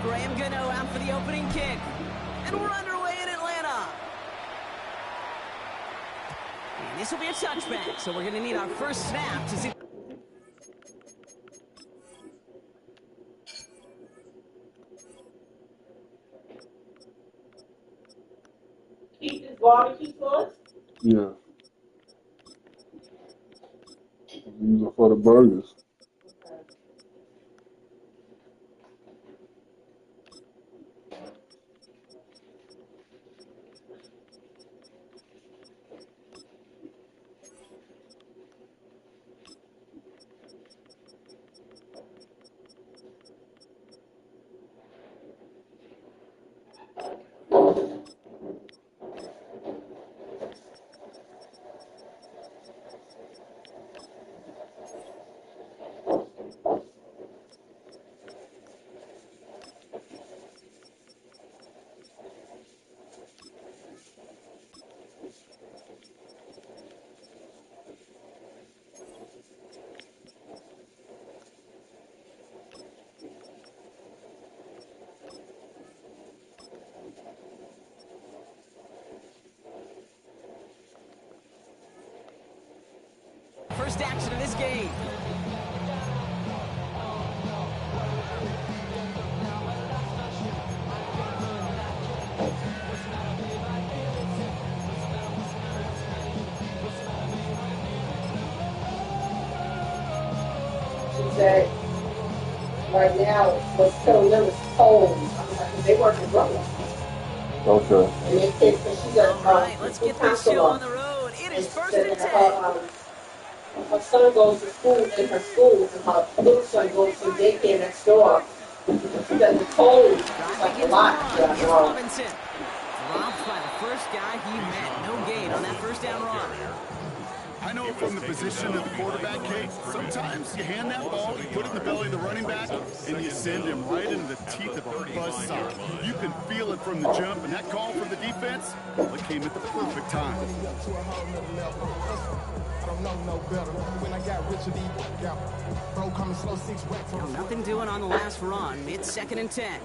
Out for the opening kick. And we're underway in Atlanta. And this will be a touchback, so we're going to need our first snap to see. Keep this barbecue sauce? Yeah. Use it for the burgers. First action of this game. She said, right now, what's killing them is cold. They work in rubber. Okay. And they take, and she's a, All right, let's get this show on the road. It is first and 10. Her son goes to school in her school, and her little son goes to daycare next door. She does the cold. It's like a lot. It's Robinson. Dropped by the first guy he met. No gain on that first down run. I know from the position of the quarterback, Kate, sometimes you hand that ball, you put it in the belly of the running back, and you send him right into the teeth of a buzzsaw. You can feel it from the jump, and that call from the defense, well, it came at the perfect time. Nothing doing on the last run. It's 2nd and 10.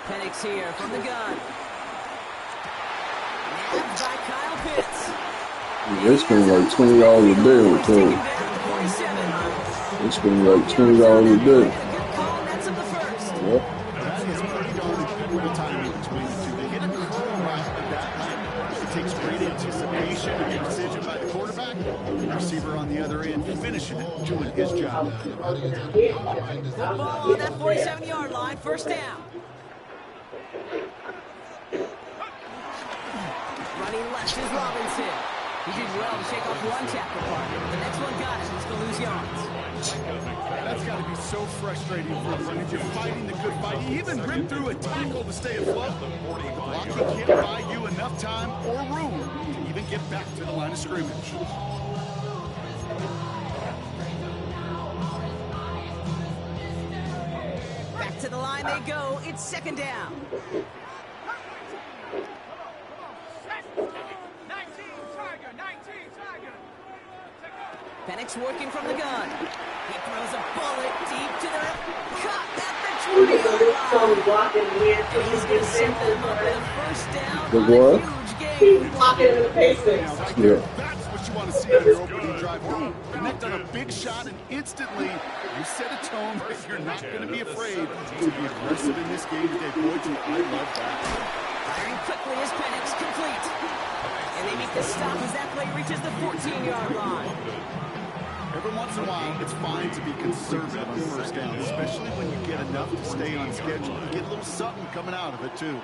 Penix here from the gun. Nabbed by Kyle Pitts. They spend like $20 a day with Tony. They spend like $20 a day. Yep. That is pretty darn good timing between the two. They hit a curl right at that. It takes great anticipation and good decision by the quarterback. The receiver on the other end finishing it, doing his job. Ball on that 47-yard line, first down. Running left is Robinson. He did well to shake off one tackle partner, but the next one got him. He's going to lose yards. That's got to be so frustrating for a runner. You're fighting the good fight. You even rip through a tackle to stay afloat. The blocking can't buy you enough time or room to even get back to the line of scrimmage. Back to the line they go. It's 2nd down. Penix working from the gun. He throws a bullet deep to the cut at the 20-yard line. And he's going to send them up with a first down on a huge game. He's blocking in the faces. Yeah. That's what you want to see on your opening drive. Connect on a big shot, and instantly you set a tone that you're not going to be afraid to be aggressive in this game today. Boy, I love that. Firing quickly as Penix complete. And they make the stop as that play reaches the 14-yard line. Every once in a while, it's fine to be conservative on first down, especially when you get enough to stay on schedule. You get a little something coming out of it, too.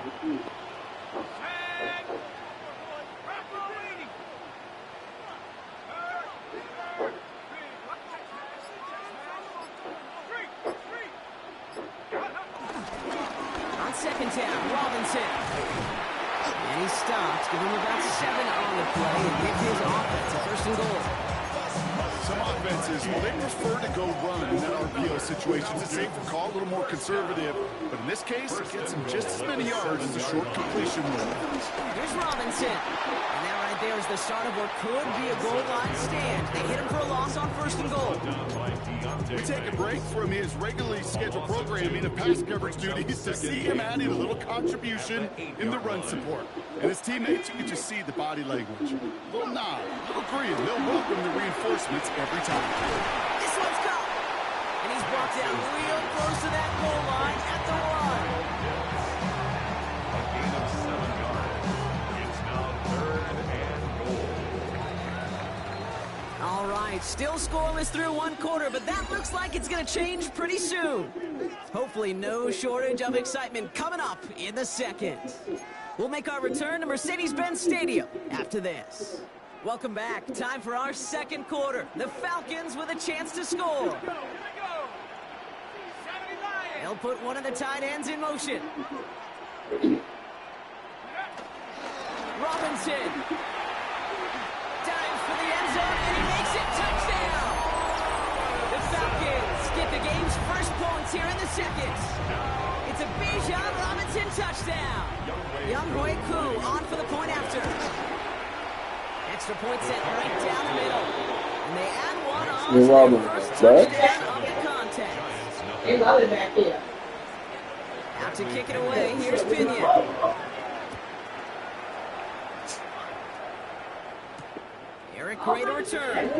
On 2nd down, Robinson. And he stops, giving him about 7 on the play, and give his offense a 1st and goal. Some offenses, well, they prefer to go run in that RPO situations. It's safer call, a little more conservative. But in this case, it gets him just as many yards as a short completion move. Here's Robinson. And that right there is the start of what could be a goal line stand. They hit him for a loss on 1st and goal. We take a break from his regularly scheduled programming of pass coverage duties to see him adding a little contribution in the run support. And his teammates, you can just see the body language. A little nod, a little grin. They'll welcome the reinforcements every time. This one's caught. And he's brought down real close to that goal line at the one. A gain of 7 yards. It's now 3rd and goal. All right, still scoreless through 1 quarter, but that looks like it's going to change pretty soon. Hopefully no shortage of excitement coming up in the 2nd. We'll make our return to Mercedes-Benz Stadium after this. Welcome back. Time for our 2nd quarter. The Falcons with a chance to score. They'll put one of the tight ends in motion. Robinson. Dives for the end zone, and he makes it. Touchdown! The Falcons get the game's first points here in the 2nd. It's a Bijan Robinson touchdown. Younghoe Koo on for the point after. Extra point set right down the middle. And they add one on to their first touchdown of the contest. They love it back here. Out to kick it away, here's Pinion. Eric Gray to return. And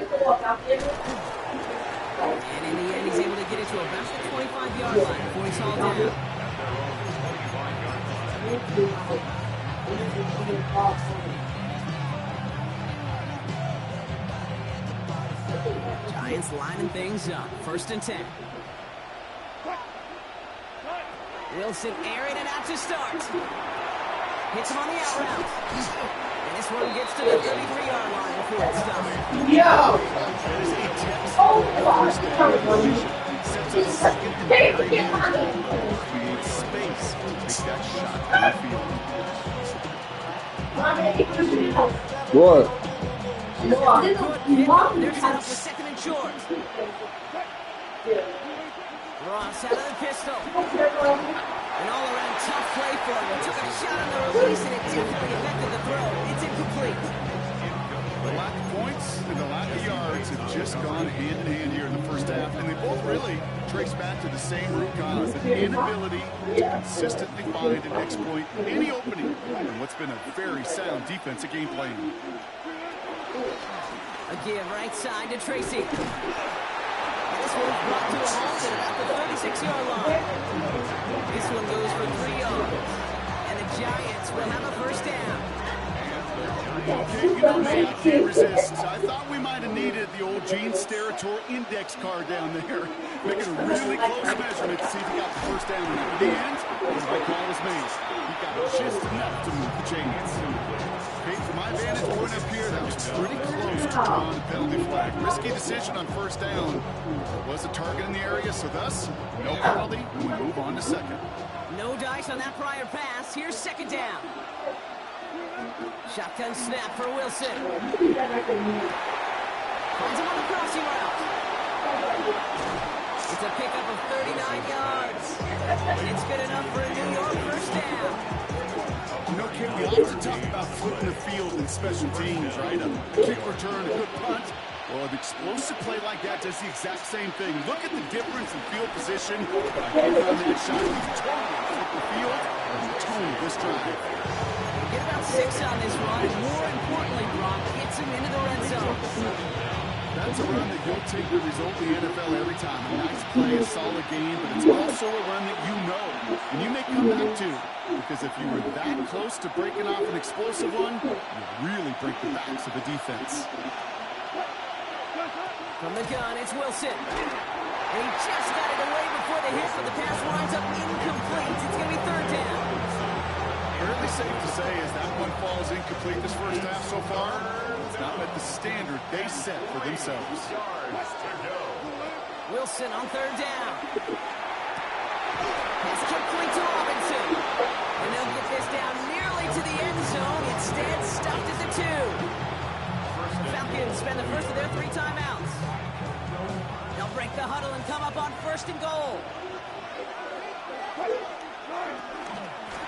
in the end, he's able to get it to about the 25-yard line before he's hauled down. Giants lining things up. 1st and 10. Wilson airing it out to start. Hits him on the out route. And this one gets to the 33-yard line before it's done. Yo! Oh, Sets up 2nd and 3rd. Creates space to take that shot downfield. What? They're set up for 2nd and short. Ross out of the pistol. An all-around tough play for him. He took a shot on the release, and it definitely affected the throw. It's incomplete. The lack of points and the lack of yards have just gone hand in hand here in the 1st half, and they both really trace back to the same root cause, an inability to consistently find and exploit any opening in what's been a very sound defensive game plan. A give right side to Tracy. This one's brought to a halt at about the 36-yard line. This one goes for 3 yards. And the Giants will have a 1st down. Okay, you know me, I can't resist. I thought we might have needed the old Gene Steratore index card down there. Making a really close measurement to see if he got the 1st down. And at the end, the right call was made. He got just enough to move the chains. Okay, from my vantage point up here, that was pretty close to drawing the penalty flag. Risky decision on 1st down. There was a target in the area, so thus, no penalty, and we move on to 2nd. No dice on that prior pass. Here's 2nd down. Shotgun snap for Wilson. Finds him on the crossing route. It's a pickup of 39 yards. And it's good enough for a New York 1st down. You know, Kim, we often talk about flipping the field in special teams, right? A kick return, a good punt. Well, an explosive play like that does the exact same thing. Look at the difference in field position. I came down to the shot. He's totally flipped the field and the tone of this drive. Get about 6 on this run, and more importantly, Brock gets him into the red zone. That's a run that you'll take the result in the NFL every time. A nice play, a solid game, but it's also a run that you know, and you may come back to. Because if you were that close to breaking off an explosive one, you really break the backs of the defense. From the gun, it's Wilson. And he just got it away before the hit, but the pass winds up incomplete. It's going to be 3rd down. Fairly safe to say as that one falls incomplete this 1st half so far, it's not met the standard they set for themselves. Wilson on 3rd down. Pass complete to Robinson. And they'll get this down nearly to the end zone. Instead, stuffed at the 2. Falcons spend the first of their 3 timeouts. They'll break the huddle and come up on 1st and goal.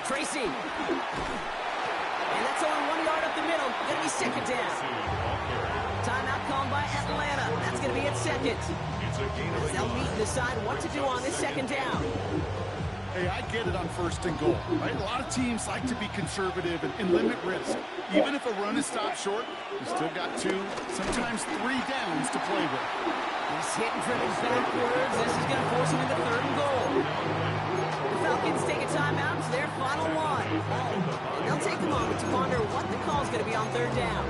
Tracy. And that's only 1 yard up the middle. Going to be second down. Timeout called by Atlanta. That's going to be at second. As they'll meet and decide what to do on this second down. Hey, I get it on first and goal, right? A lot of teams like to be conservative and limit risk. Even if a run is stopped short, you still got 2, sometimes 3 downs to play with. He's hitting driven backwards. This is going to force him into third and goal. The Falcons take a timeout to their final one. And they'll take a moment to ponder what the call is going to be on third down.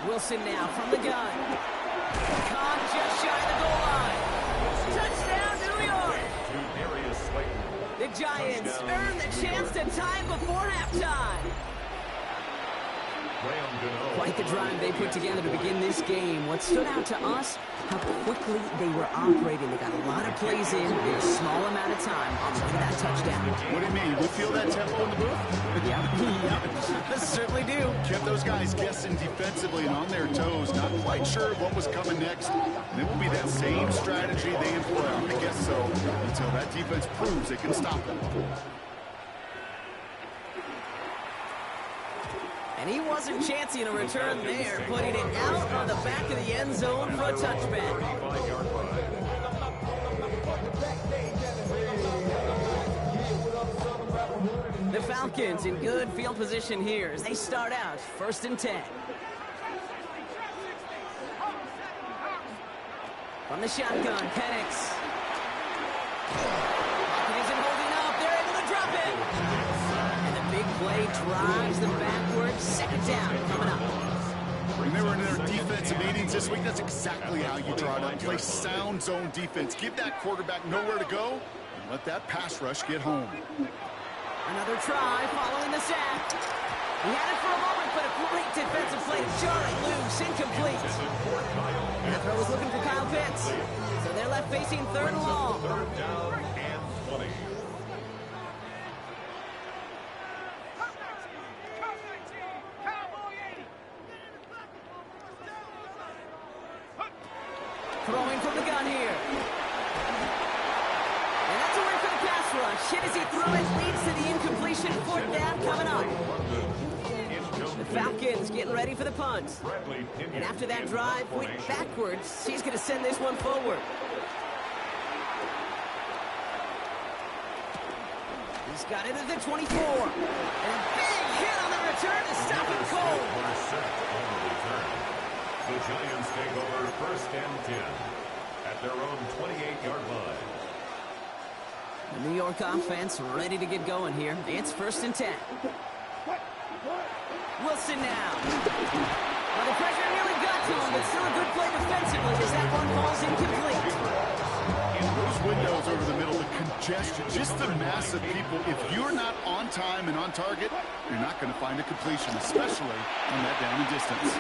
Wilson now from the gun. Caught just shy of the goal line. Touchdown, New York! The Giants earn the chance to tie before halftime. Quite the drive they put together to begin this game. What stood out to us, how quickly they were operating. They got a lot of plays in a small amount of time on the way to that touchdown. What do you mean? We feel that tempo in the booth? Yep, certainly do. Kept those guys guessing defensively and on their toes, not quite sure what was coming next. And it will be that same strategy they employ, I guess so, until that defense proves it can stop them. And he wasn't chancing a return there, putting it out on the back of the end zone for a touchback. The Falcons in good field position here as they start out first and 10. From the shotgun, Penix. Isn't holding up. They're able to drop it. And the big play drives them backwards. Second down coming up. When they were in their defensive meetings this week, that's exactly how you draw it up. Play sound zone defense. Give that quarterback nowhere to go and let that pass rush get home. Another try following the sack. He had it for a moment, but a great defensive play to jar it loose, incomplete. And the throw was looking for Kyle Pitts. So they're left facing third and long. Third down and 20. Throwing from the gun here. And that's a win for the pass rush. Shit as he threw it leads to the incompletion. Fourth down coming up. The Falcons getting ready for the punt. And after that drive went backwards, he's going to send this one forward. He's got it at the 24. And a big hit on the return to stop him cold. The Giants take over first and 10 at their own 28-yard line. The New York offense ready to get going here. It's first and 10. Wilson now. Well, the pressure nearly got to him, but still a good play defensively as that one falls incomplete. In those windows over the middle, the congestion, just the mass of people, if you're not on time and on target, you're not going to find a completion, especially on that down and distance.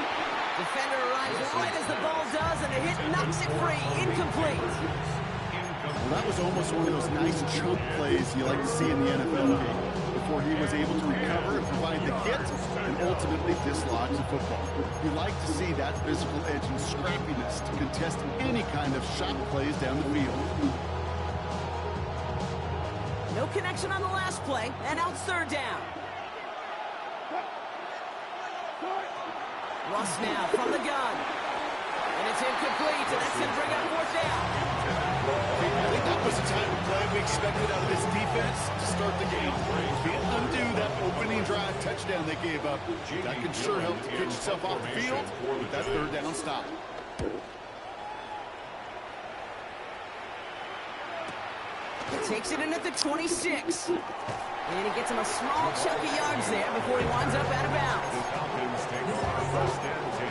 Defender arrives right as the ball does, and the hit knocks it free. Incomplete. Well, that was almost one of those nice chunk plays you like to see in the NFL game, before he was able to recover and provide the hit and ultimately dislodge the football. You like to see that physical edge and scrappiness to contest any kind of shot plays down the field. No connection on the last play, and now it's third down. Russ now from the gun. And it's incomplete, and that's going to bring up fourth down. I think that was the time of play we expected out of this defense to start the game. Can't undo that opening drive touchdown they gave up. That can sure help to get yourself off the field with that third down stop. He takes it in at the 26. And he gets him a small chunk of yards there before he winds up out of bounds. The Falcons take over first and 10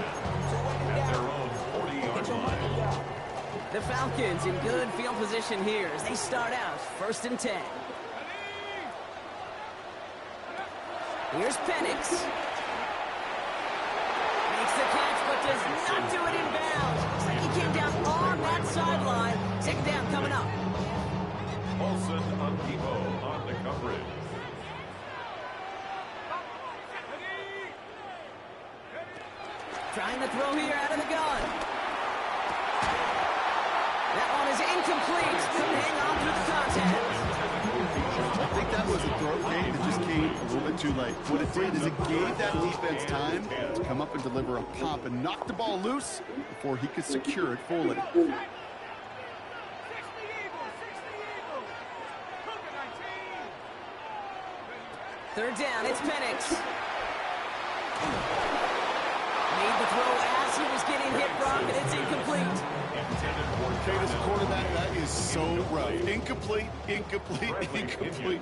at their own 40-yard line. The Falcons in good field position here as they start out first and 10. Here's Penix. Makes the catch, but does not do it in bounds. Looks like he came down on that sideline. Second down coming up. Olsen on Depot on the coverage. Trying to throw here out of the gun. That one is incomplete. Couldn't hang on through the contact. I think that was a throw game that just came a little bit too late. What it did is it gave that defense time to come up and deliver a pop and knock the ball loose before he could secure it fully. Third down, it's Penix. Made the throw as he was getting hit, Brock, and it's incomplete. Kate, as a quarterback, that is so rough. Incomplete, incomplete, incomplete.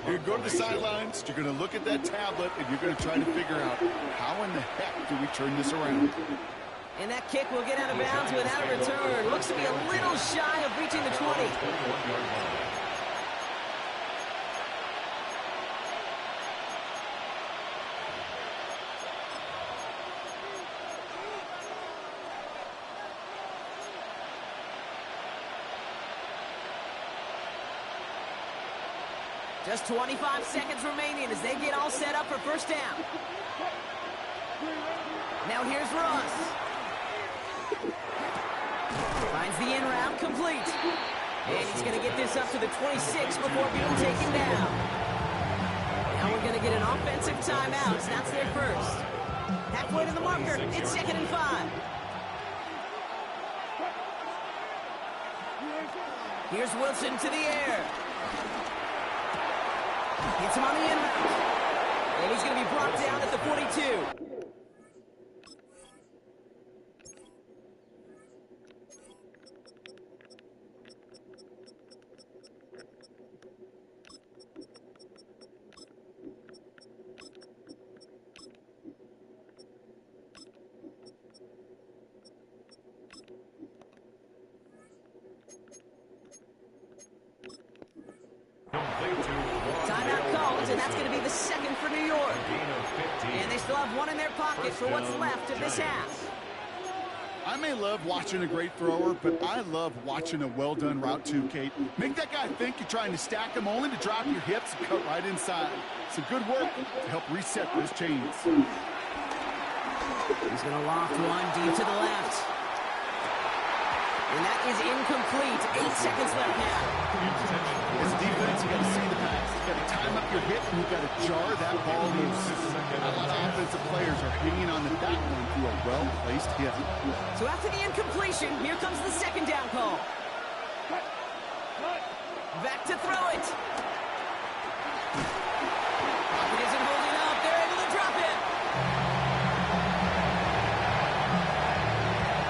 You're going to go to the sidelines, you're going to look at that tablet, and you're going to try to figure out how in the heck do we turn this around. And that kick will get out of bounds without a return. Looks to be a little shy of reaching the 20. Just 25 seconds remaining as they get all set up for first down. Now here's Russ. Finds the in route complete. And he's going to get this up to the 26 before being taken down. Now we're going to get an offensive timeout. That's their first. Halfway to the marker. It's 2nd and 5. Here's Wilson to the air. Gets him on the in route. And he's going to be brought down at the 42. Timeout called, and that's going to be the second for New York. And they still have one in their pocket for what's left of this half. I may love watching a great thrower, but I love watching a well-done route too, Kate. Make that guy think you're trying to stack him only to drop your hips and cut right inside. Some good work to help reset those chains. He's going to loft one deep to the left. And that is incomplete. 8 seconds left now. As a defense, you got to see the pass. You got to time up your hip, and you got to jar that ball loose. A lot of offensive players are hanging on to that one through a well-placed hip. So after the incompletion, here comes the second down call. Back to throw it. Pocket isn't holding up. They're able to drop it.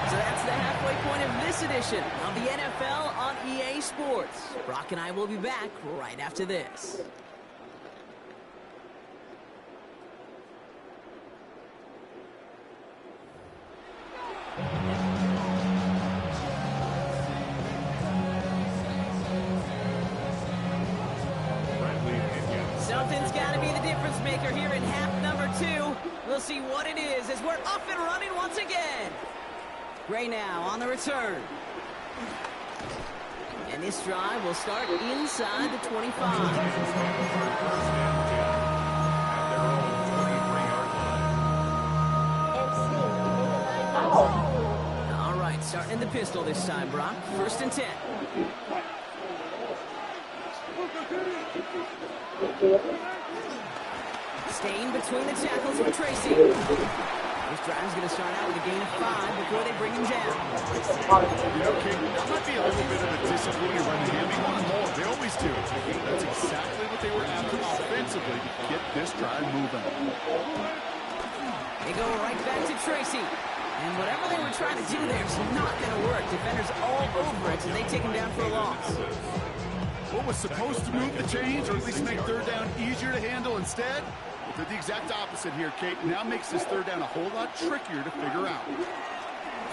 So that's the halfway point of this edition of the NFL on EA Sports. Brock and I will be back right after this. Something's got to be the difference maker here in half number 2. We'll see what it is as we're up and running once again. Gray now on the return. And this drive will start inside the 25. All right, starting the pistol this time, Brock. 1st and 10. Staying between the tackles for Tracy. This drive is going to start out with a gain of 5 before they bring him down. You know, King, that might be a little bit of a disappointing running game. He wanted more. They always do. That's exactly what they were after offensively to get this drive moving. They go right back to Tracy. And whatever they were trying to do there is not going to work. Defenders all over it, so they take him down for a loss. What was supposed to move the chains, or at least make 3rd down easier to handle instead? Did the exact opposite here, Kate. Now makes this 3rd down a whole lot trickier to figure out.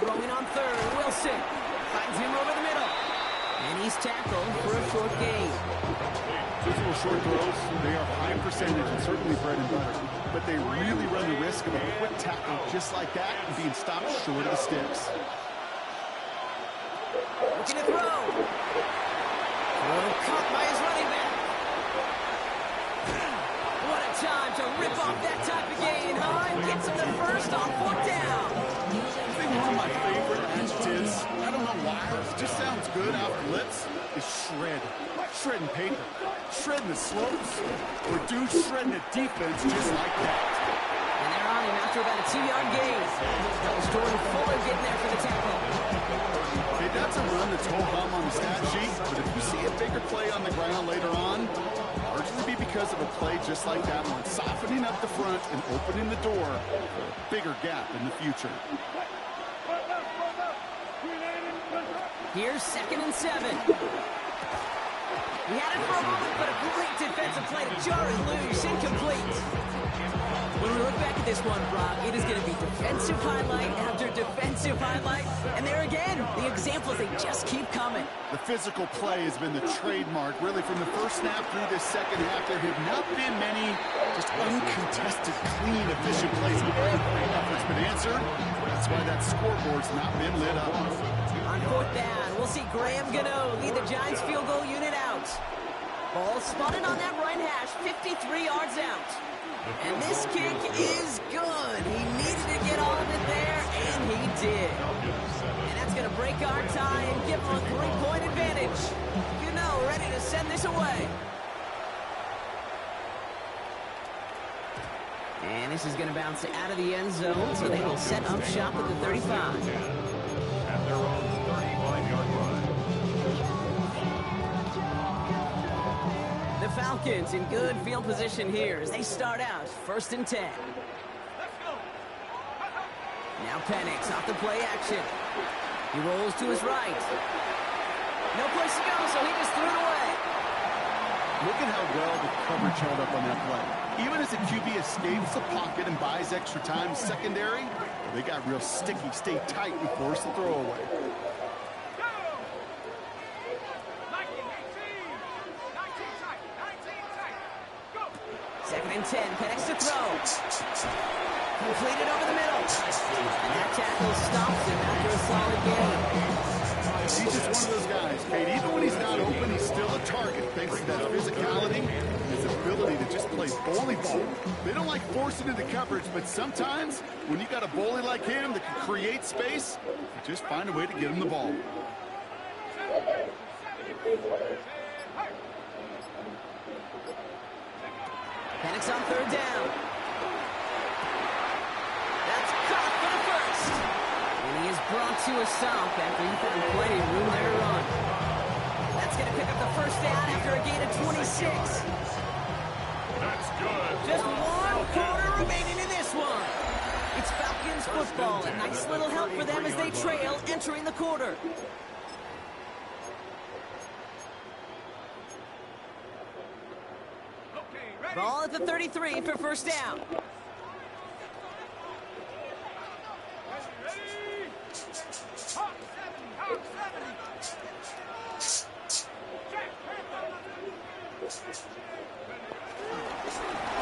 Throwing on 3rd, Wilson finds him over the middle. And he's tackled for a short gain. Physical short throws, they are high percentage and certainly bread and butter. But they really run the risk of a quick tackle just like that and being stopped short of the sticks. Looking to throw. Throw caught by his running back. What a time to rip off that type of gain, huh? And gets him the first on 4th down. just sounds good off the lips is shred. Shredding paper, shredding the slopes, or do shredding a defense just like that. And they're on him after about a 2-yard gain. That was Jordan Fuller getting there for the tackle. Okay, that's a run that's whole hum on the stat sheet, but if you see a bigger play on the ground later on, largely be because of a play just like that one, softening up the front and opening the door for a bigger gap in the future. Here's 2nd and 7. He had it for a moment, but a great defensive play to jar it loose, incomplete. When we look back at this one, Brock, it is going to be defensive highlight after defensive highlight. And there again, the examples, they just keep coming. The physical play has been the trademark, really, from the first snap through this second half. There have not been many just uncontested, clean, efficient plays. Every effort's been answered. That's why that scoreboard's not been lit up. On 4th down, we'll see Graham Gano lead the Giants field goal unit out. Ball spotted on that right hash, 53 yards out. And this kick is good. He needed to get all of it there, and he did. And that's going to break our tie and give him a 3-point advantage. Gano ready to send this away. And this is going to bounce out of the end zone, so they will set up shop at the 35. At their own 35-yard line. The Falcons in good field position here as they start out 1st and 10. Now Penix off the play action. He rolls to his right. No place to go, so he just threw it away. Look at how well the coverage held up on that play. Even as the QB escapes the pocket and buys extra time secondary, they got real sticky, stayed tight, and forced the throw away. 2nd and 10, Penix to throw. Completed over the middle. And that tackle stops him after a solid game. He's just one of those guys, Kate. Even when he's not open, he's still a target thanks to that physicality and his ability to just play bully ball. They don't like forcing into coverage, but sometimes when you got a bully like him that can create space, you just find a way to get him the ball. Penix on 3rd down. That's caught for the first. And he is brought to a stop after he found plenty of room there to run. That's going to pick up the 1st down after a gain of 26. That's good. Just 1 quarter remaining in this one. It's Falcons football. A nice little help for them as they trail entering the quarter. Ball at the 33 for 1st down.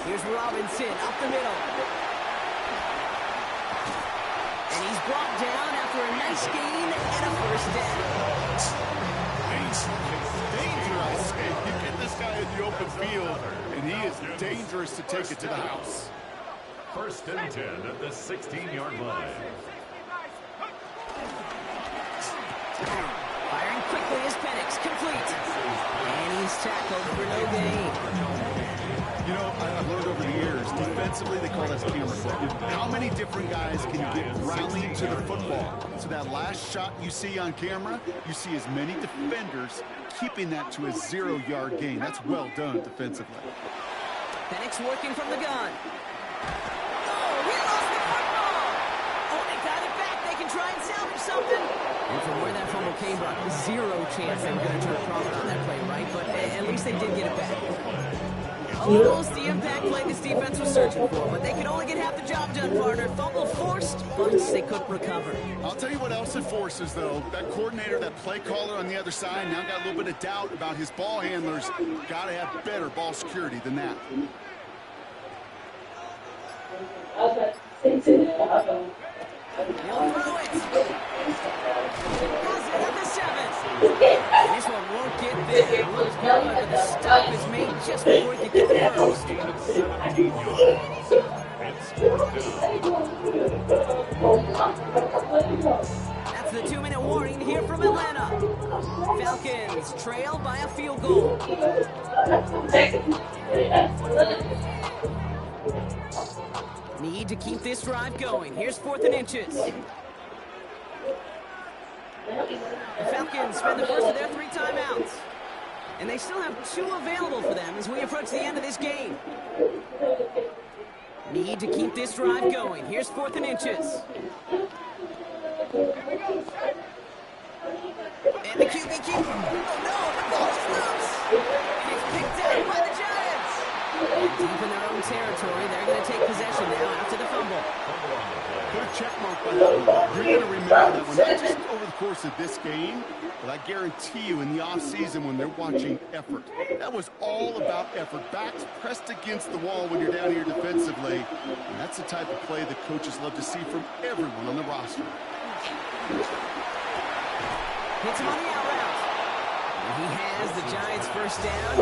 Here's Robinson up the middle. And he's brought down after a nice gain and a 1st down. Dangerous. You get this guy in the open field, and he is dangerous to take it to the house. 1st and 10 at the 16-yard line. Firing quickly is Penix, complete. And he's tackled for no gain. You know, I've learned over the years, defensively, they call that camera play. How many different guys can you get rallying to the football? So that last shot you see on camera, you see as many defenders keeping that to a 0-yard gain. That's well done defensively. Penix working from the gun. Oh, he lost the football! Oh, they got it back. They can try and salvage something. And from where that fumble came, Brock, zero chance they were going to turn a profit on that play, right? But at least they did get it back. Almost the impact play this defense was searching for, but they could only get half the job done, partner. Fumble forced, but they couldn't recover. I'll tell you what else it forces, though. That coordinator, that play caller on the other side, now got a little bit of doubt about his ball handlers. Got to have better ball security than that. He'll throw it. Has it at the 7. And this one won't get there. It looks good, but the stop is made just before he can get the first. 17 yards. It's 4th down. That's It's the 2-minute warning here from Atlanta. Falcons trail by a field goal. Need to keep this drive going. Here's 4th and inches. The Falcons spend the first of their 3 timeouts. And they still have 2 available for them as we approach the end of this game. Need to keep this drive going. Here's 4th and inches. And the QB keeps... Oh no, the ball is loose. And it's picked out by the Giants. And deep in their own territory, they're going to take possession now after the fumble. Put a check mark by that one. You're going to remember that one, not just over the course of this game, but I guarantee you in the offseason when they're watching effort. That was all about effort. Backs pressed against the wall when you're down here defensively. And that's the type of play that coaches love to see from everyone on the roster. Hits him on the out route. And he has the Giants' first down.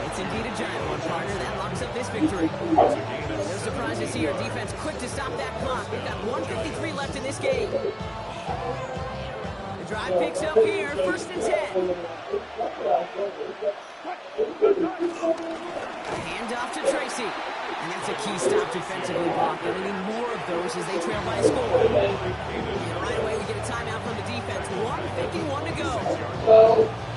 It's indeed a giant one, partner. That locks up this victory. No surprises here. Defense quick to stop that clock. We've got 1:53 left in this game. The drive picks up here. 1st and 10. A handoff to Tracy. And that's a key stop defensively blocked. And we need more of those as they trail by a score. And right away we get a timeout from the defense. 1:51 to go.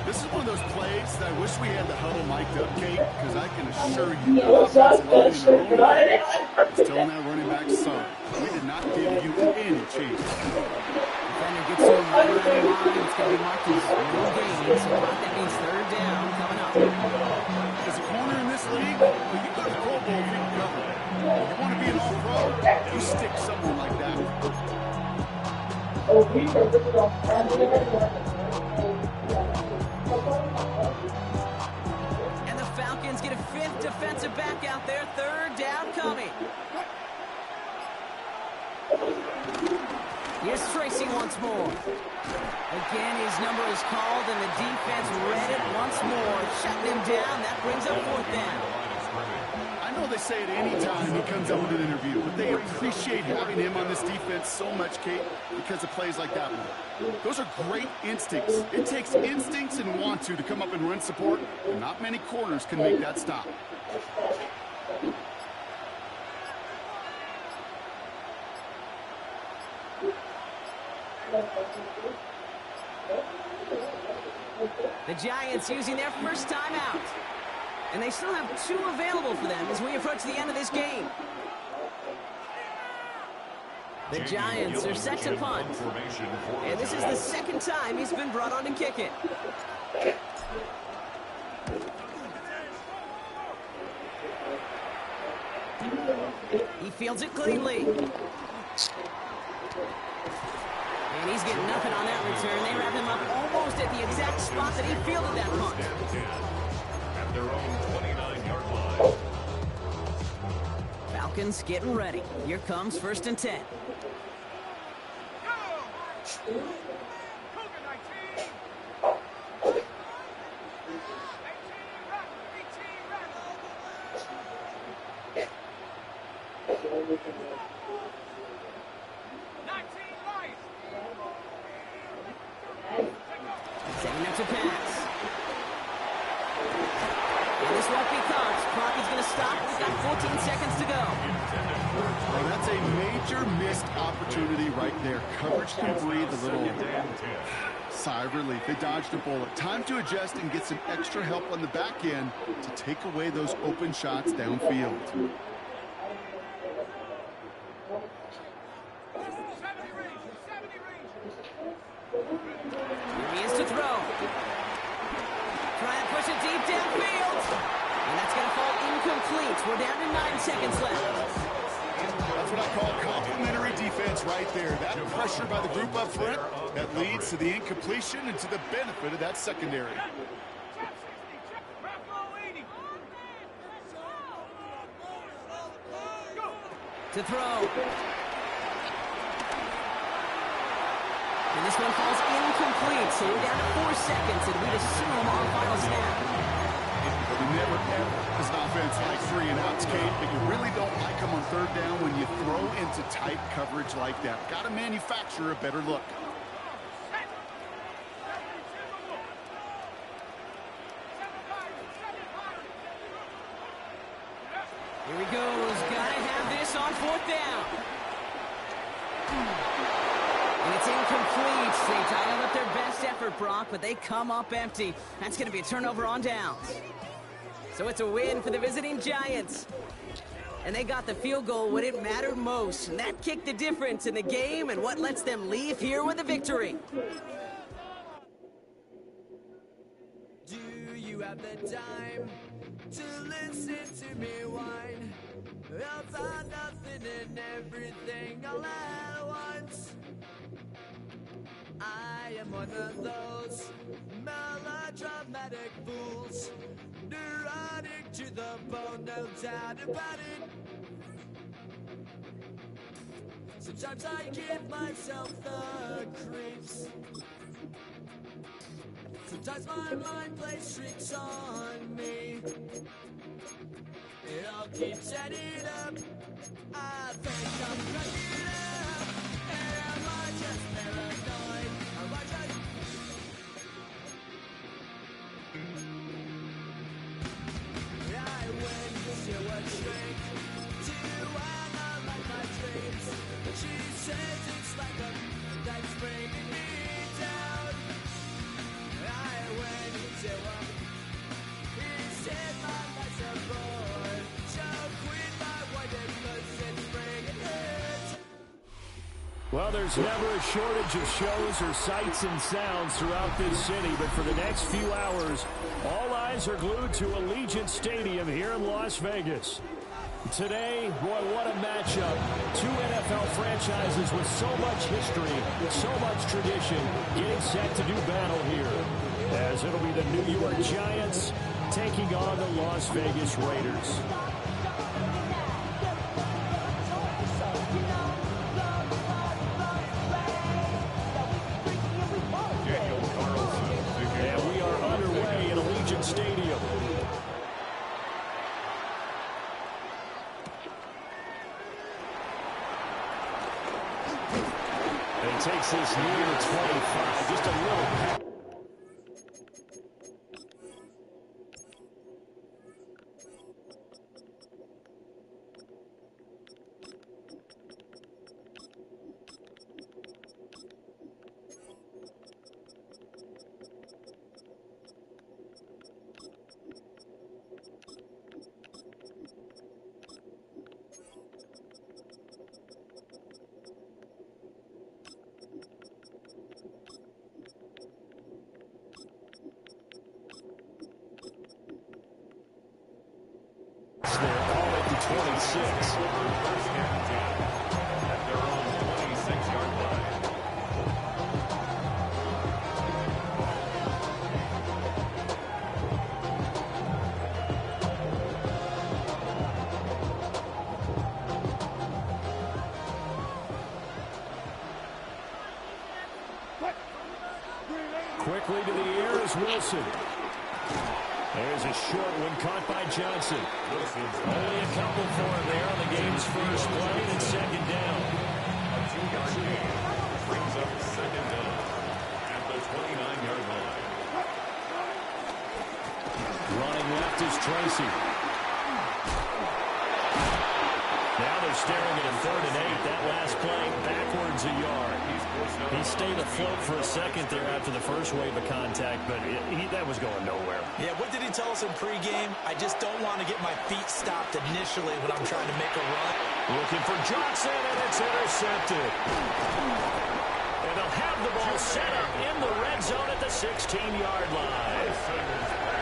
This is one of those plays that I wish we had the huddle mic'd up, Kate, because I can assure you the offensive line in their own is telling that running back, son, we did not give you any chance. Defender gets to him right on the line. It's going to be marked as no gain. So that means 3rd down coming up. As a corner in this league, well, you go to the Pro Bowl if you can cover it. If you want to be an all-pro, you stick somewhere like that. And the Falcons get a 5th defensive back out there. 3rd down coming. Here's Tracy once more. Again, his number is called, and the defense read it once more. Shutting him down. That brings up 4th down. I know they say it any time he comes up with an interview, but they appreciate having him on this defense so much, Kate, because of plays like that one. Those are great instincts. It takes instincts and want to come up and run support, and not many corners can make that stop. The Giants using their first timeout. And they still have 2 available for them as we approach the end of this game. The Giants are set to punt. And this is the 2nd time he's been brought on to kick it. He fields it cleanly. And he's getting nothing on that return. They wrap him up almost at the exact spot that he fielded that punt. At their own 29-yard line. Falcons getting ready. Here comes 1st and 10. Setting up to pass. And this won't be caught. Clock is going to stop. We've got 14 seconds to go. Well, that's a major missed opportunity right there. Coverage can breathe a little sigh of relief. They dodged a bullet. Time to adjust and get some extra help on the back end to take away those open shots downfield. Here he is to throw. Trying to push it deep downfield. And that's going to fall incomplete. We're down to 9 seconds left. That's what I call complimentary defense right there. That pressure by the group up front, that leads to the incompletion and to the benefit of that secondary. To throw. And this one falls incomplete, so we're down to 4 seconds, and we'd assume our final snap. You never, ever, as an offense, like 3 and outs, Kate, but you really don't like them on 3rd down when you throw into tight coverage like that. Got to manufacture a better look. Here he goes. Gotta have this on 4th down. And it's incomplete. They dialed up their best effort, Brock, but they come up empty. That's going to be a turnover on downs. So it's a win for the visiting Giants. And they got the field goal when it mattered most. And that kicked the difference in the game and what lets them leave here with a victory. Do you have the time to listen to me whine about nothing and everything all at once? I am one of those melodramatic fools, neurotic to the bone, no doubt about it. Sometimes I give myself the creeps. Sometimes my mind plays tricks on me. It all keeps adding up. I think I'm cracking up. Am I just paranoid? Am I just... I went to a shrink to analyze my dreams. She says it's like a that's bringing me down. I went to a he said my life's a bore. So quit my white because it's bringing it. Well, there's never a shortage of shows or sights and sounds throughout this city, but for the next few hours, all eyes are glued to Allegiant Stadium here in Las Vegas. Today, boy, what a matchup. Two NFL franchises with so much history, so much tradition, getting set to do battle here. As it'll be the New York Giants taking on the Las Vegas Raiders. And we are underway in Allegiant Stadium. And he takes this near 25, just a little. They'll call it the 26. First and 10 at their own 26-yard line. Quickly to the air is Wilson. There's a short one caught by Johnson. Only a couple for him there on the game's first play, and second down. A 2-yard gain brings up second down at the 29-yard line. Running left is Tracy. Now they're staring at a 3rd and 8. That last play backwards a yard. He stayed afloat for a second there after the first wave of contact, but that was going nowhere. Yeah, what did he tell us in pregame? I just don't want to get my feet stopped initially when I'm trying to make a run. Looking for Johnson, and it's intercepted. And they'll have the ball set up in the red zone at the 16-yard line.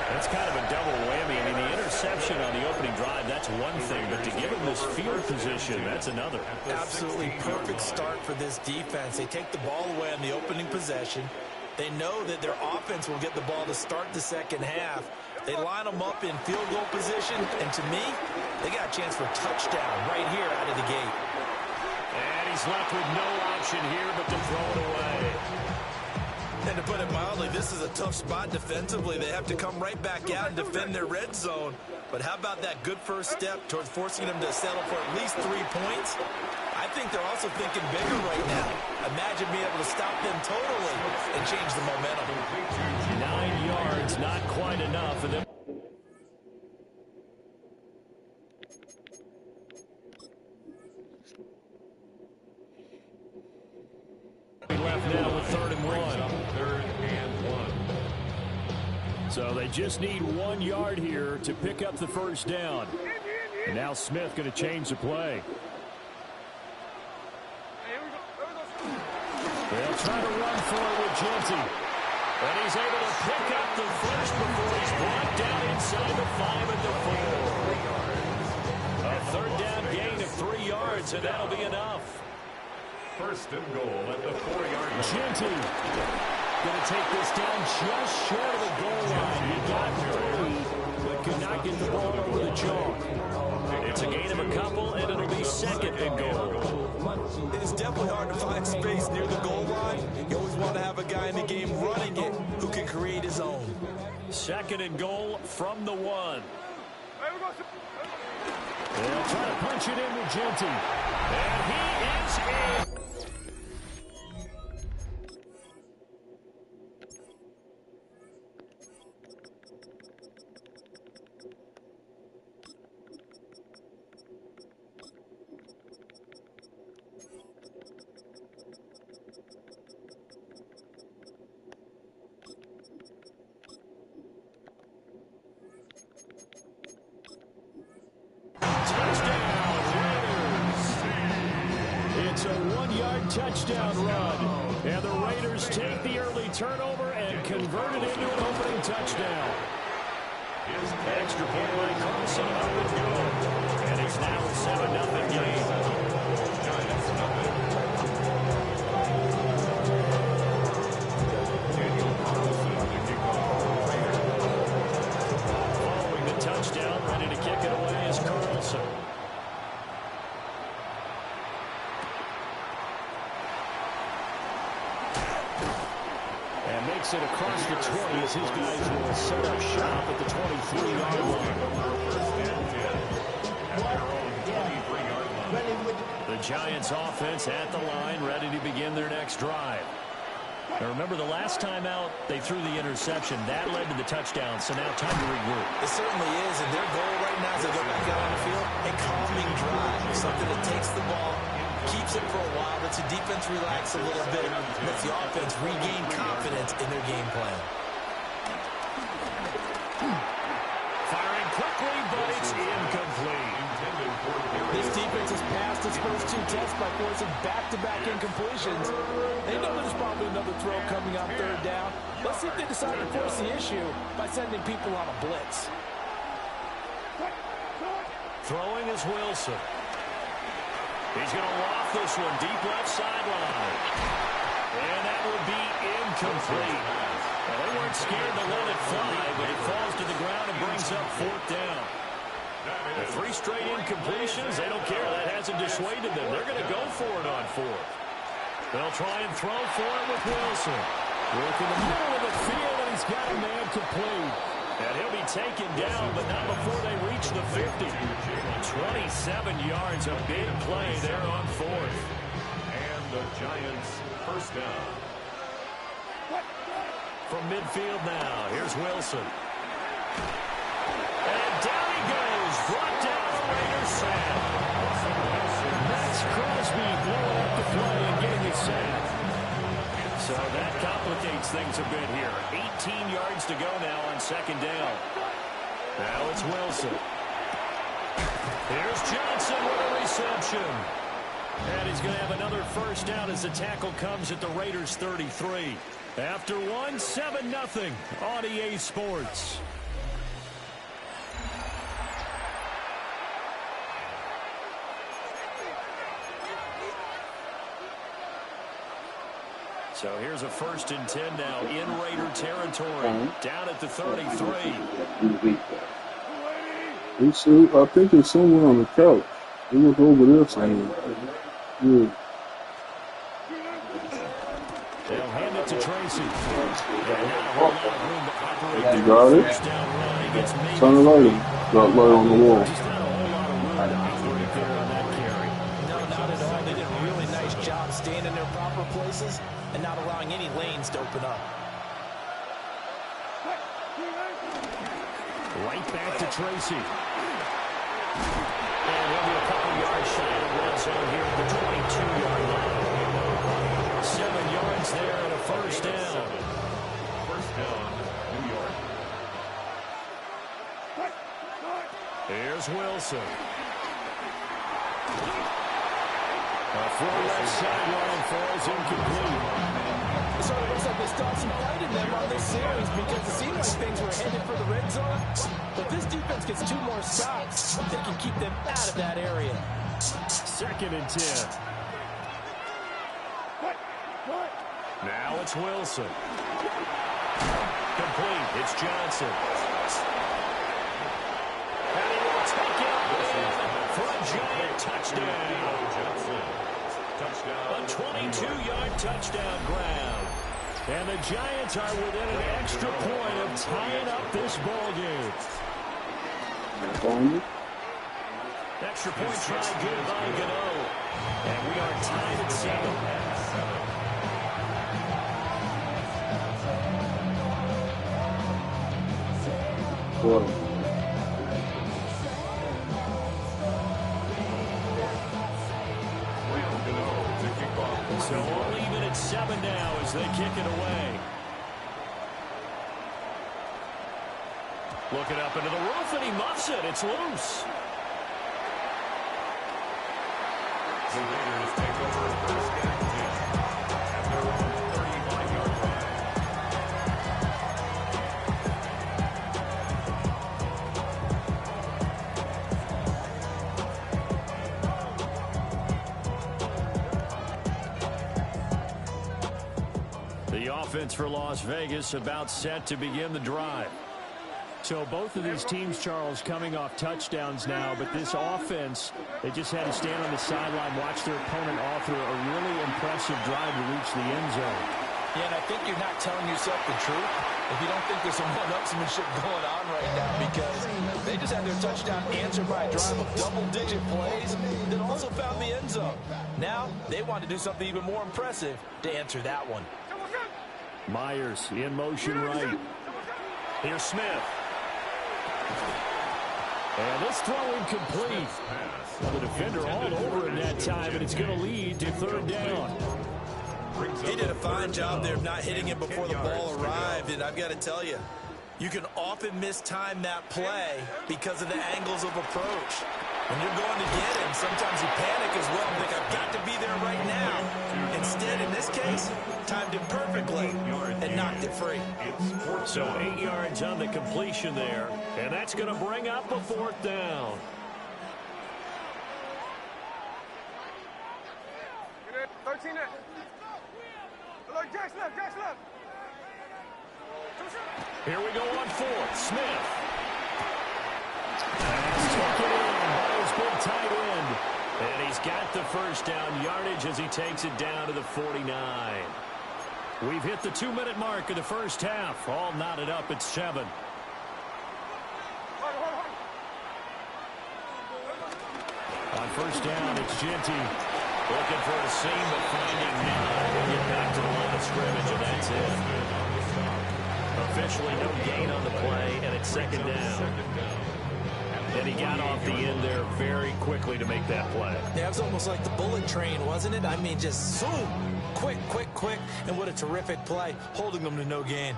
That's kind of a double whammy. I mean, the interception on the opening drive, that's one thing, but to give him this field position, that's another. Absolutely perfect start for this defense. They take the ball away on the opening possession. They know that their offense will get the ball to start the second half. They line them up in field goal position, and to me, they got a chance for a touchdown right here out of the gate. And he's left with no option here but to throw it away. And to put it mildly, this is a tough spot defensively. They have to come right back out and defend their red zone. But how about that good first step towards forcing them to settle for at least 3 points? I think they're also thinking bigger right now. Imagine being able to stop them totally and change the momentum. 9 yards, not quite enough. And then So they just need 1 yard here to pick up the first down. And now Smith going to change the play. They'll try to run for it with Genty. And he's able to pick up the first before he's brought down inside the 5 at the 4. A third down gain of 3 yards, and that'll be enough. First and goal at the 4-yard line. Genty going to take this down just short of the goal line. He got through, but could not get the ball over the chalk. It's a gain of a couple, and it'll be second and goal. It is definitely hard to find space near the goal line. You always want to have a guy in the game running it who can create his own. Second and goal from the 1. They'll try to punch it in with Genty. And he is in. Touchdown run. And the Raiders take the early turnover and convert it into an opening touchdown. Extra point by Carlson up and good. And it's now a 7-0 game. Following the touchdown, ready to kick it away is Carlson. Makes it across the 20 as his guys will set up shop at the 23-yard line. The Giants offense at the line, ready to begin their next drive. Now remember, the last time out, they threw the interception. That led to the touchdown, so now time to regroup. It certainly is, and their goal right now as they go back out on the field, a calming drive, something that takes the ball, keeps it for a while, lets the defense relax a little bit, lets the offense regain confidence in their game plan. Firing quickly, but it's incomplete. This defense has passed its first 2 tests by forcing back-to-back incompletions. They know there's probably another throw coming on third down. Let's see if they decide to force the issue by sending people on a blitz. Throwing is Wilson. He's going to loft this one deep left sideline. And that will be incomplete. Well, they weren't scared to let it fly, but it falls to the ground and brings up 4th down. The 3 straight incompletions, they don't care. That hasn't dissuaded them. They're going to go for it on 4th. They'll try and throw for it with Wilson. Work in the middle of the field, and he's got a man complete. And he'll be taken down, but not before they reach the 50. 27 yards, a big play there on 4th. And the Giants first down. From midfield now, here's Wilson. And down he goes, brought down the Raiders sack. That's Crosby blowing up the play and getting it sacked. So that complicates things a bit here. 18 yards to go now on 2nd down. Now it's Wilson. Here's Johnson with a reception. And he's going to have another first down as the tackle comes at the Raiders 33. After 1, 7-0 on EA Sports. So here's a 1st and 10 now in Raider territory. Down at the 33. I think it's somewhere on the couch. It was over there somewhere. Yeah. They'll hand it to Tracy. Not a whole lot of room to operate. You got it? Turn it right. Got light on the wall. Just not a whole lot of room to operate there on that carry. No, not at all. They did a really nice job staying in their proper places and not allowing any lanes to open up. Right back to Tracy. And he'll be a couple yards shy of the red zone here at the 22-yard line. 7 yards there and a first down. First down, New York. Here's Wilson. A full left sideline falls incomplete. So it looks like they start some fight in them on this series because it seemed like things were headed for the red zone. But this defense gets 2 more stops. They can keep them out of that area. 2nd and 10. Now it's Wilson. Complete. It's Johnson. And he will take it for a giant touchdown. A 22-yard touchdown grab. And the Giants are within an extra point of tying up this ball game. Extra point try good by Gano. And we are tied at 7. So we'll leave it at 7 now as they kick it away. Looking up into the roof, and he muffs it. It's loose. The Raiders take over 1st and 10 at their own 35-yard line. The offense for Las Vegas about set to begin the drive. So both of these teams, Charles, coming off touchdowns now, but this offense, they just had to stand on the sideline, watch their opponent author a really impressive drive to reach the end zone. Yeah, and I think you're not telling yourself the truth if you don't think there's some one-upsmanship going on right now, because they just had their touchdown answered by a drive of double-digit plays that also found the end zone. Now they want to do something even more impressive to answer that one. Myers in motion right. Here's Smith. And this throw incomplete. The defender all over him that time, and it's going to lead to 3rd down. He did a fine job there of not hitting him before the ball arrived, and I've got to tell you, you can often mistime that play because of the angles of approach. When you're going to get him, sometimes you panic as well and think, I've got to be there right now. Instead, in this case, timed it perfectly and knocked it free. So 8 yards on the completion there, and that's going to bring up a 4th down. Here we go on 4th. Smith. Tuck it in by his big tight end. And he's got the 1st down yardage as he takes it down to the 49. We've hit the 2-minute mark of the 1st half. All knotted up at 7. On 1st down, it's Genty. Looking for a seam, but finding none. He'll get back to the line of scrimmage, and that's it. Officially no gain on the play, and it's 2nd down. And he got off the end there very quickly to make that play. Yeah, it was almost like the bullet train, wasn't it? I mean, just zoom. Quick, quick, quick. And what a terrific play, holding them to no gain.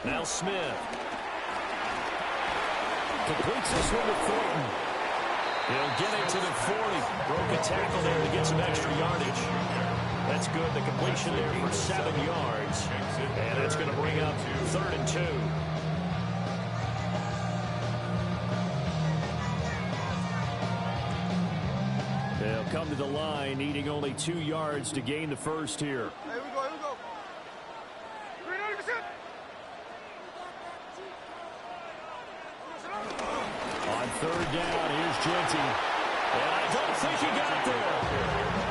Now Smith. Completes this one with Thornton. He'll get it to the 40. Broke a tackle there to get some extra yardage. That's good. The completion there for 7 yards. And that's going to bring up 3rd and 2. They'll come to the line, needing only 2 yards to gain the 1st here. Here we go, here we go. 390%. On 3rd down, here's Genty. And I don't think he got there.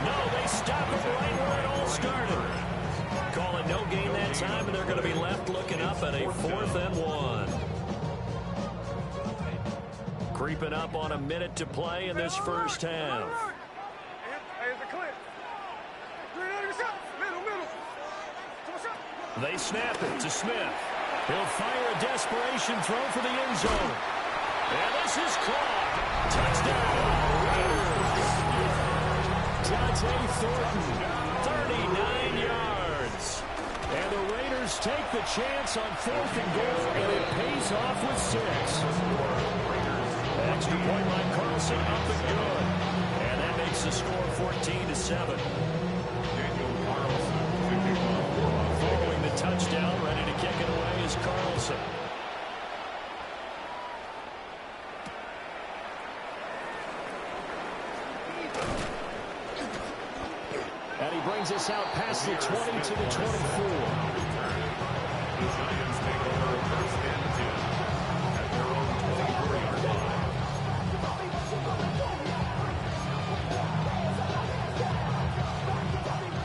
No, they stop him right where it all started. Call it no gain that time, and they're going to be left looking up at a 4th and 1. Creeping up on a minute to play in this 1st half. They snap it to Smith. He'll fire a desperation throw for the end zone. And this is caught. Touchdown, Raiders. Dante Thornton, 39 yards. And the Raiders Raiders take the chance on 4th and goal, and it pays off with 6. Extra point by Carlson, up and good. And that makes the score 14-7. Following the touchdown, ready to kick it away is Carlson. And he brings us out past the 20 to the 24.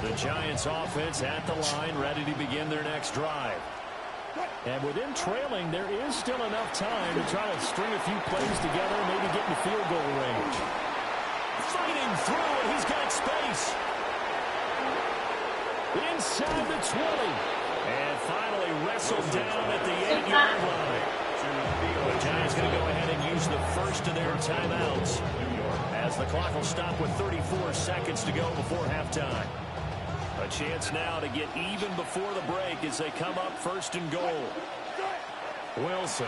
The Giants offense at the line, ready to begin their next drive. And with him trailing, there is still enough time to try to string a few plays together, maybe get in field goal range. Fighting through, and he's got space. Inside the 20. And finally wrestled down at the 8-yard line. The Giants going to go ahead and use the first of their timeouts, as the clock will stop with 34 seconds to go before halftime. A chance now to get even before the break as they come up 1st and goal. Wilson.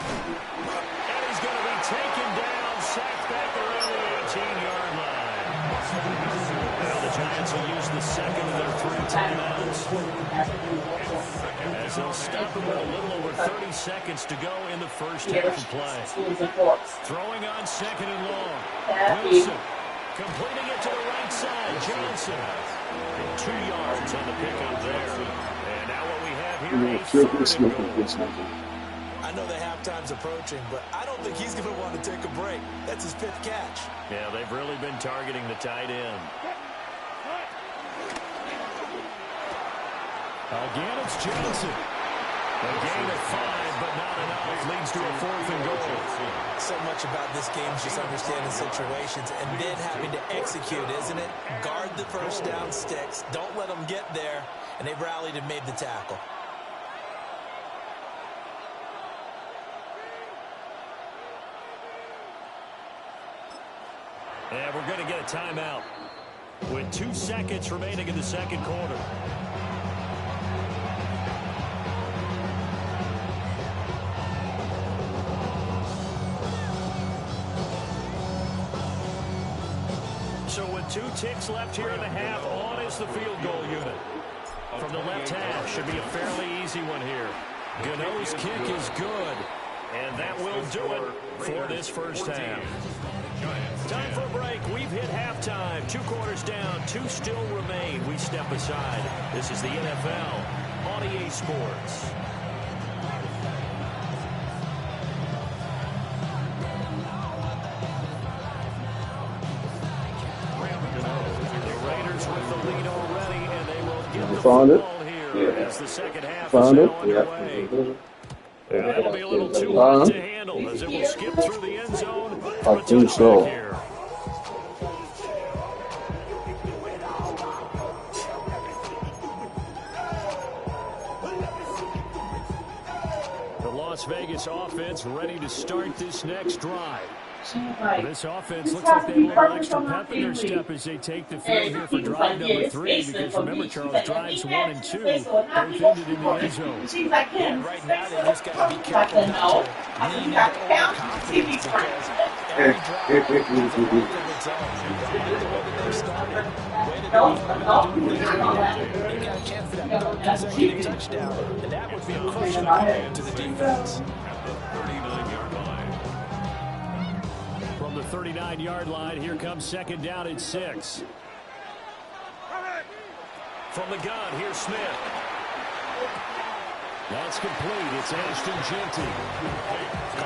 And he's going to be taken down, sacked back around the 18-yard line. Now the Giants will use the second of their 3 timeouts, as they'll stop it with a little over 30 seconds to go in the first half of play. Throwing on 2nd and long. Wilson completing it to the right side. Johnson. 2 yards on the pickup there. And now what we have here, a 3rd and goal. I know the halftime's approaching, but I don't think he's going to want to take a break. That's his 5th catch. Yeah, they've really been targeting the tight end. Again, it's Johnson. A gain of 5, but not enough. Leads to a 4th and goal. So much about this game is just understanding situations and then having to execute, isn't it? Guard the first down sticks. Don't let them get there. And they rallied and made the tackle. And we're going to get a timeout with 2 seconds remaining in the second quarter. So with 2 ticks left here in the half, on is the field goal unit. From the left half, should be a fairly easy one here. Gano's kick is good, and that will do it for this first half. Time for a break. We've hit halftime. 2 quarters down, 2 still remain. We step aside. This is the NFL on EA Sports. The Raiders with the lead already, and they will get the football here as the second half is now underway. And that'll be a little too hard to handle as it will skip through the end zone. I think so. Here. The Las Vegas offense ready to start this next drive. This offense looks like they have a little extra pep in their step as they take the field here for drive number 3, because remember, Charles, drives 1 and 2 both ended in the end zone. And right now they just got to be careful not to lean into overconfidence, because every drive has a life of its own. The way that they've started, the way that they've got a chance for that 3rd consecutive touchdown, and that would be a crushing blow to the defense. From the 39-yard line, here comes 2nd down at 6. From the gun, here's Smith. That's complete. It's Ashton Genty. I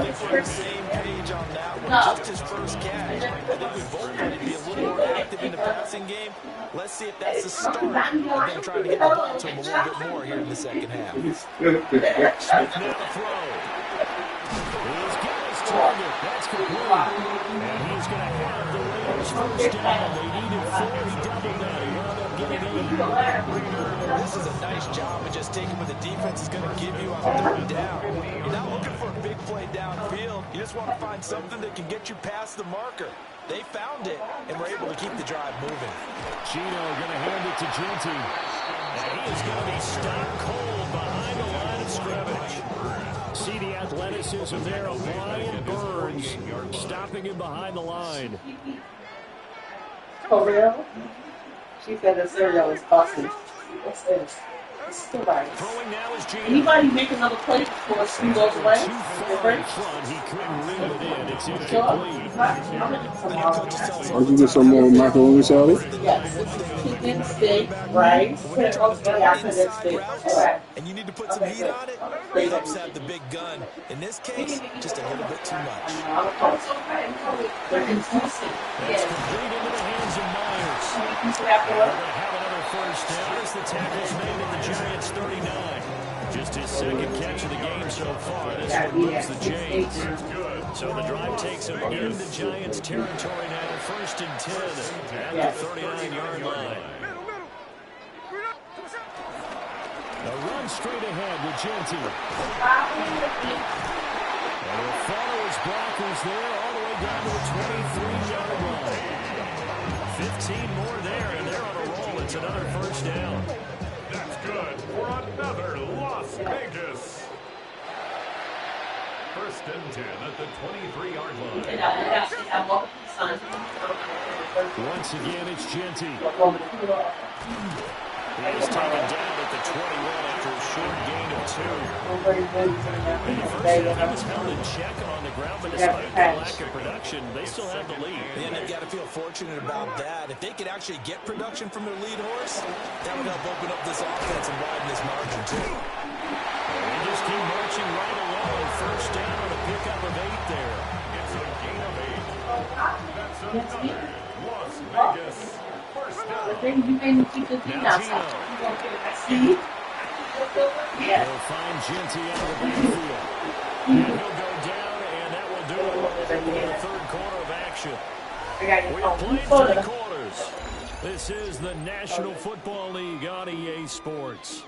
think we're on the same page on that one. Just his first catch. I think we both wanted to be a little more active in the passing game. Let's see if that's the start of them trying to get the ball to him a little bit more here in the second half. Smith now to throw. He's got his target. That's complete. And he's going to have the Raiders first down. They needed 4. He doubled that. He wound up getting 8. This is a nice job of just taking what the defense is going to give you on 3rd down. You're not looking for a big play downfield. You just want to find something that can get you past the marker. They found it and were able to keep the drive moving. Gino going to hand it to Genty. And he is going to be stopped cold behind the line of scrimmage. See the athleticism there of Brian Burns stopping him behind the line. For real? She said the cereal is busted. What's this? It's too right. Throwing now is Gino. Anybody make another play before the screen goes away? Too far in front. He couldn't reel it in. It's incomplete. Why'd you get some more macaroni salad? Yes. Chicken, steak, rice. Put it all together after this steak. Okay. And you need to put some heat on it. The Cubs have the big gun. In this case, just a little bit too much. They're consistent. That's complete into the hands of Myers. After They're going to have another first down as the tackle's made at the Giants' 39. Just his second catch of the game so far. This one moves the Giants. So the drive takes him into Giants territory now. First and 10 at the 39-yard line. A run straight ahead with Genty. And he'll follow his blockers there all the way down to the 23-yard line. 15 more there, and they're on a roll. It's another first down. That's good for another Las Vegas. First and 10 at the 23-yard line. Once again, it's Genty. He is taken down at the 21 after a short gain of 2. In the first half, he was held in check and on the ground, but despite the lack of production, they still have the lead. And they've got to feel fortunate about that. If they could actually get production from their lead horse, that would help open up this offense and widen this margin, too. They just keep marching right along. First down on a pickup of 8 there. It's a gain of 8. That's another Las Vegas first down. You made me keep the thing outside. See? They'll find Genty out of the backfield. And he'll go down, and that will do it for the third quarter of action. We have played 3 quarters. This is the National Football League on EA Sports.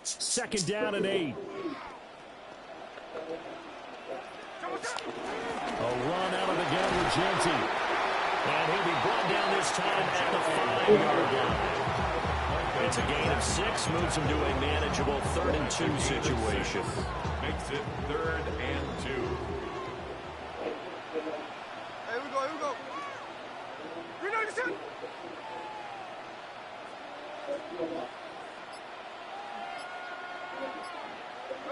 Second down and 8. A run out of the gun with Genty. And he'll be brought down this time at the 5-yard line. It's a gain of 6, moves him to a manageable 3rd and 2 situation. Makes it 3rd and 2. Here we go. 397.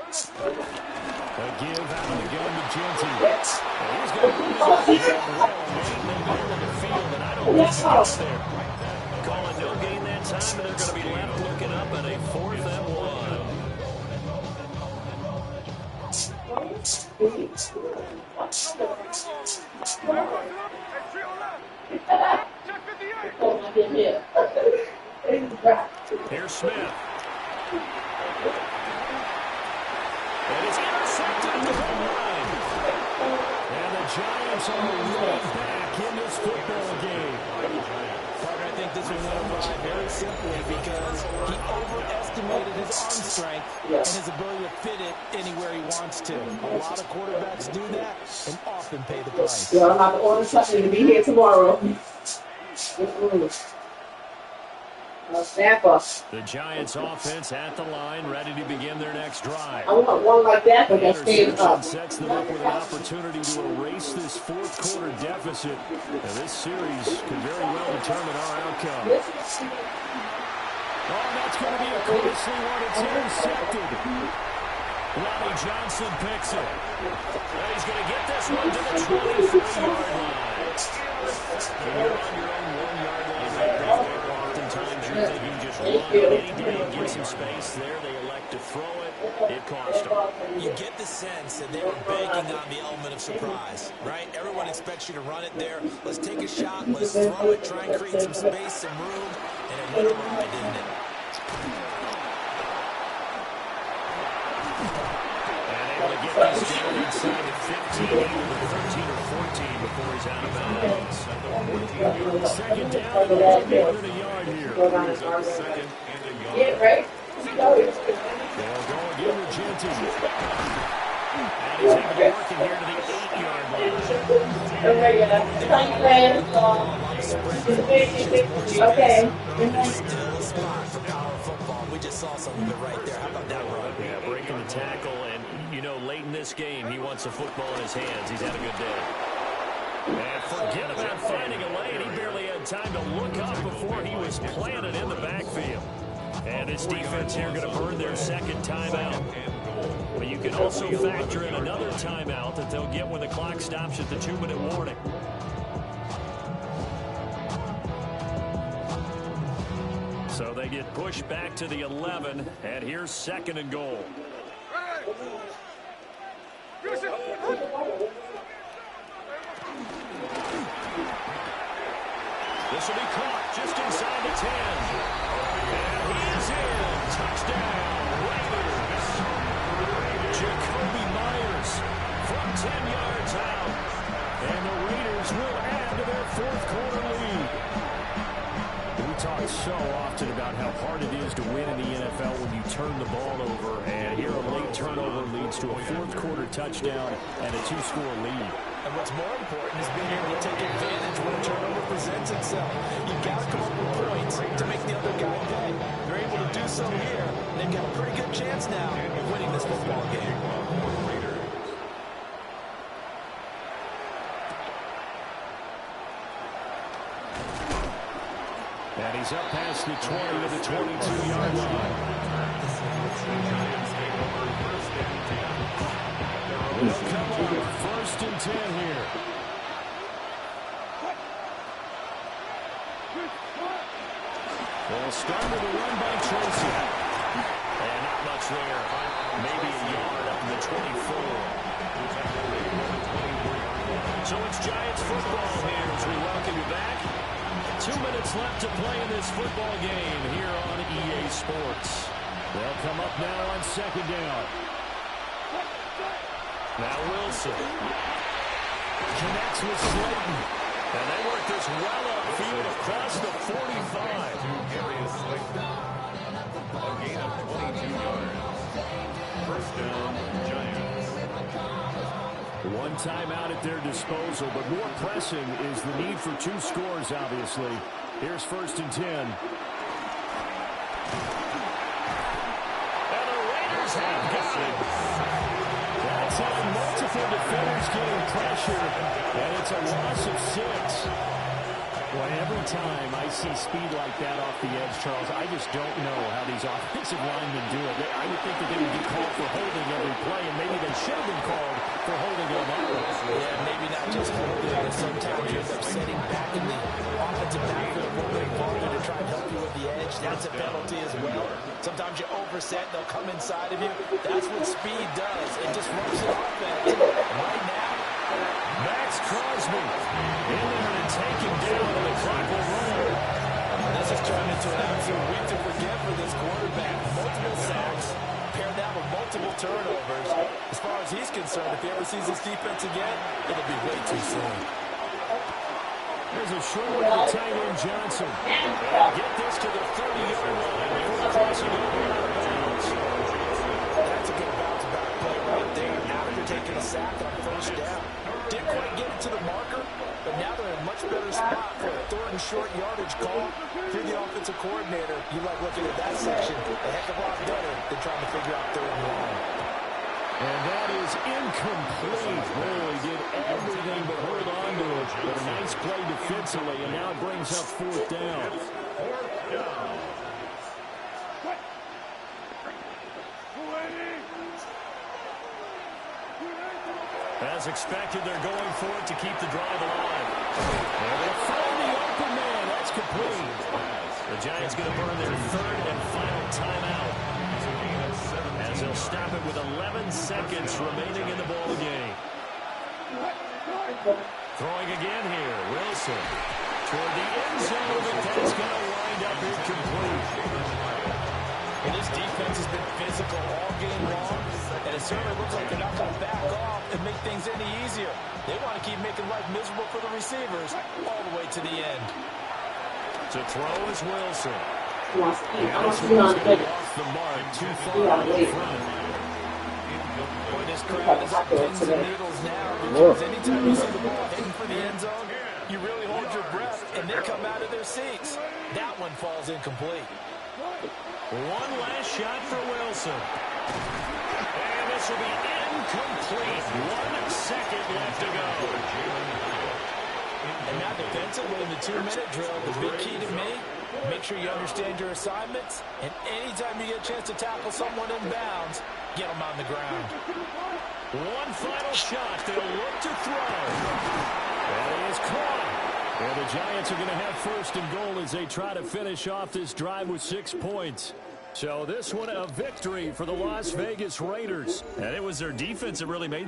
A give out of the gun to Genty. And he's going to lose it. Middle of the field, and I don't think he gets there. Calling no gain that time, and they're going to be left looking up at a 4th and 1. Here's Smith. And it's intercepted at the goal line. And the Giants are right back in this football game. Parker, I think this was won by very simply because he overestimated his arm strength and his ability to fit it anywhere he wants to. A lot of quarterbacks do that and often pay the price. Yeah, I'm about to order something to be here tomorrow. The Giants offense at the line, ready to begin their next drive. I want one like that, but that's staying up. Sets them up with an opportunity to erase this 4th quarter deficit. And this series could very well determine our outcome. Oh, that's going to be a costly one. It's intercepted. Ronnie Johnson picks it. And he's going to get this one to the 23-yard line. When you're on your own 1-yard line right there, oftentimes you're thinking just run any day and get some space there. They elect to throw it. It cost them. You get the sense that they were banking on the element of surprise, right? Everyone expects you to run it there. Let's take a shot. Let's throw it. Try and create some space, some room. And it went awry, didn't it? Get this down inside the 15, either 13 or 14 before he's out of bounds. Second down, and more than a yard here. Second and a yard. Yeah, right. They'll go again with Genty. And he's able to work it here to the 8-yard line. Okay. Still a spot for power football. We just saw some of it right there. How about that run? Yeah, breaking the tackle, and, you know, late in this game, he wants the football in his hands. He's had a good day. And forget about finding a lane. He barely had time to look up before he was planted in the backfield. And this defense here going to burn their second timeout. But you can also factor in another timeout that they'll get when the clock stops at the 2-minute warning. So they get pushed back to the 11, and here's 2nd and goal. This will be caught just inside the 10. And he is in. Touchdown, Raiders. Jacoby Myers from 10 yards out. And the Raiders will add to their 4th quarter lead. We talk so often about how hard it is to win in the NFL when you turn the ball over. And here a late turnover leads to a 4th quarter touchdown and a 2-score lead. And what's more important is being able to take advantage when a turnover presents itself. You've got to come up with points to make the other guy pay. They're able to do so here. They've got a pretty good chance now of winning this football game. And he's up past the 20 to the 22-yard line. They'll come up 1st and 10 here. They'll start with a run by Tracy. And not much there. Maybe a yard up in the 24. So it's Giants football here as we welcome you back. 2 minutes left to play in this football game here on EA Sports. They'll come up now on 2nd down. Now Wilson connects with Slayton. And they work this well upfield across the 45. A gain of 22 yards. 1st down, Giants. 1 timeout at their disposal, but more pressing is the need for 2 scores, obviously. Here's 1st and 10. And the Raiders have got it. That's how multiple defenders getting pressure, and it's a loss of 6. Well, every time I see speed like that off the edge, Charles, I just don't know how these offensive linemen do it. I would think that they would be called for holding every play, and maybe they should have been called for holding on that one. Yeah, maybe not just holding, but sometimes you end up setting back in the offensive backfield a little bit farther to try and help you with the edge. That's a penalty as well. Sometimes you overset, they'll come inside of you. That's what speed does. It disrupts the offense. And right now, Max Crosby in there to take him down, and the clock will roll. This has turned into an absolute week to forget for this quarterback. Multiple sacks, paired that with multiple turnovers. As far as he's concerned, if he ever sees this defense again, it'll be way too soon. There's a short one to tight end Johnson. And get this to the 30-yard line before crossing over out of bounds. That's a good bounce back play right there. Now they're taking a sack on 1st down. Didn't quite get it to the marker, but now they're in a much better spot for a 3rd and short yardage call. If you're the offensive coordinator, you like looking at that section a heck of a lot better than trying to figure out 3rd and long. And that is incomplete. Really did everything but hold on to it. But a nice play defensively, and now it brings up 4th down. As expected, they're going for it to keep the drive alive. And they find the open man. That's complete. The Giants going to burn their 3rd and final timeout, as they'll stop it with 11 seconds remaining in the ball game. Throwing again here, Wilson toward the end zone, but that's going to wind up incomplete. And this defense has been physical all game long, and it certainly looks like they're not going to back off and make things any easier. They want to keep making life miserable for the receivers all the way to the end. To throw is Wilson. He wants to eat. I want This to be one's on going to the be off the mark, too far Yeah, out in wait. front. Boy, this crowd is pins and needles now because anytime you see the ball heading for the end zone, you really hold your breath, and they come out of their seats. That one falls incomplete. One last shot for Wilson. And this will be incomplete. 1 second left to go. And now defensively in the 2-minute drill, the big key to me, make sure you understand your assignments, and anytime you get a chance to tackle someone in bounds, get them on the ground. One final shot. They'll look to throw. And he is caught. And the Giants are going to have first and goal as they try to finish off this drive with 6 points. So this one a victory for the Las Vegas Raiders. And it was their defense that really made the